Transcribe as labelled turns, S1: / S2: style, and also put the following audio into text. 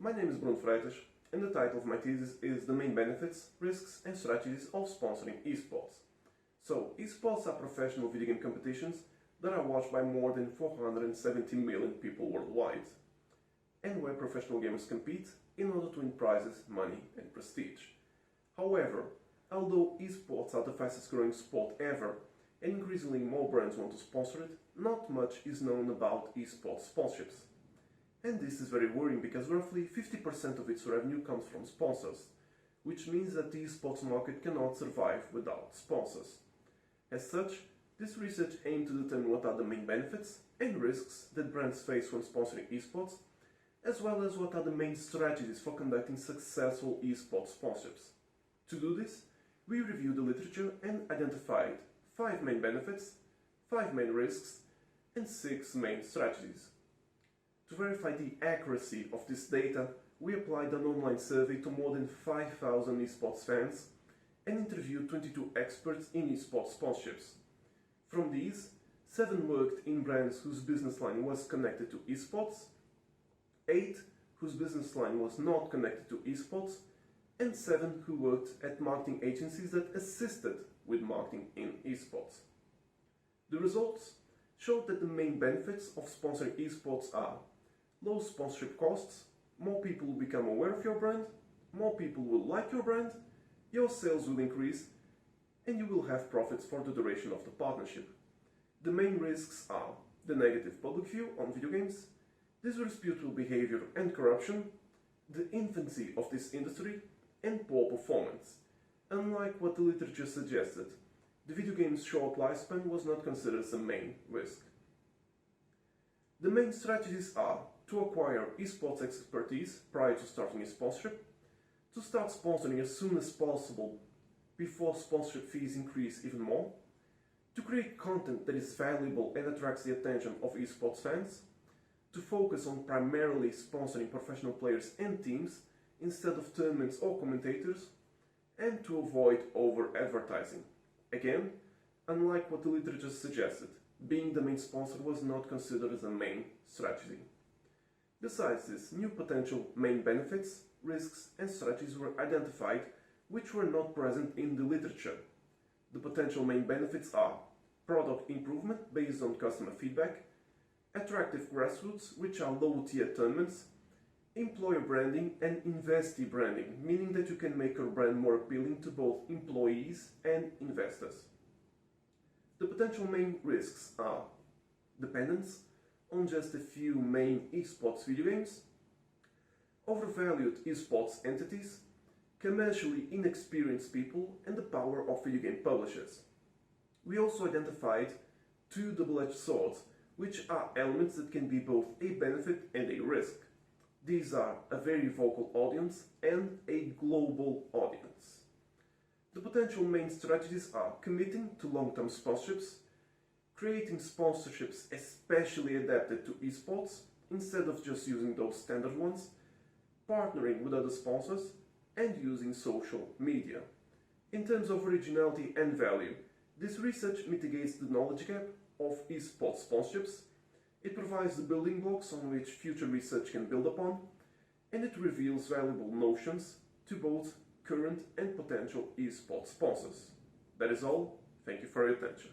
S1: my name is Bruno Freitas, and the title of my thesis is The Main Benefits, Risks and Strategies of Sponsoring Esports. So, esports are professional video game competitions that are watched by more than 470 million people worldwide, and where professional gamers compete in order to win prizes, money and prestige. However, although esports are the fastest growing sport ever, and increasingly more brands want to sponsor it, not much is known about esports sponsorships. And this is very worrying because roughly 50% of its revenue comes from sponsors, which means that the esports market cannot survive without sponsors. As such, this research aimed to determine what are the main benefits and risks that brands face when sponsoring esports, as well as what are the main strategies for conducting successful esports sponsorships. To do this, we reviewed the literature and identified 5 main benefits, 5 main risks, and 6 main strategies. To verify the accuracy of this data, we applied an online survey to more than 5,000 esports fans and interviewed 22 experts in esports sponsorships. From these, 7 worked in brands whose business line was connected to esports, 8 whose business line was not connected to esports, and 7 who worked at marketing agencies that assisted with marketing in esports. The results showed that the main benefits of sponsoring esports are low sponsorship costs, more people will become aware of your brand, more people will like your brand, your sales will increase, and you will have profits for the duration of the partnership. The main risks are the negative public view on video games, disreputable behavior and corruption, the infancy of this industry, and poor performance. Unlike what the literature suggested, the video game's short lifespan was not considered as a main risk. The main strategies are to acquire esports expertise prior to starting a sponsorship, to start sponsoring as soon as possible before sponsorship fees increase even more, to create content that is valuable and attracts the attention of esports fans, to focus on primarily sponsoring professional players and teams instead of tournaments or commentators, and to avoid over-advertising. Again, unlike what the literature suggested, being the main sponsor was not considered as a main strategy. Besides this, new potential main benefits, risks and strategies were identified which were not present in the literature. The potential main benefits are product improvement based on customer feedback, attractive grassroots, which are low-tier tournaments, employer branding and investee branding, meaning that you can make your brand more appealing to both employees and investors. The potential main risks are dependence on just a few main esports video games, overvalued esports entities, commercially inexperienced people, and the power of video game publishers. We also identified 2 double-edged swords, which are elements that can be both a benefit and a risk. These are a very vocal audience and a global audience. The potential main strategies are committing to long-term sponsorships, creating sponsorships especially adapted to esports instead of just using those standard ones, partnering with other sponsors, and using social media. In terms of originality and value, this research mitigates the knowledge gap of esports sponsorships, it provides the building blocks on which future research can build upon, and it reveals valuable notions to both current and potential esports sponsors. That is all. Thank you for your attention.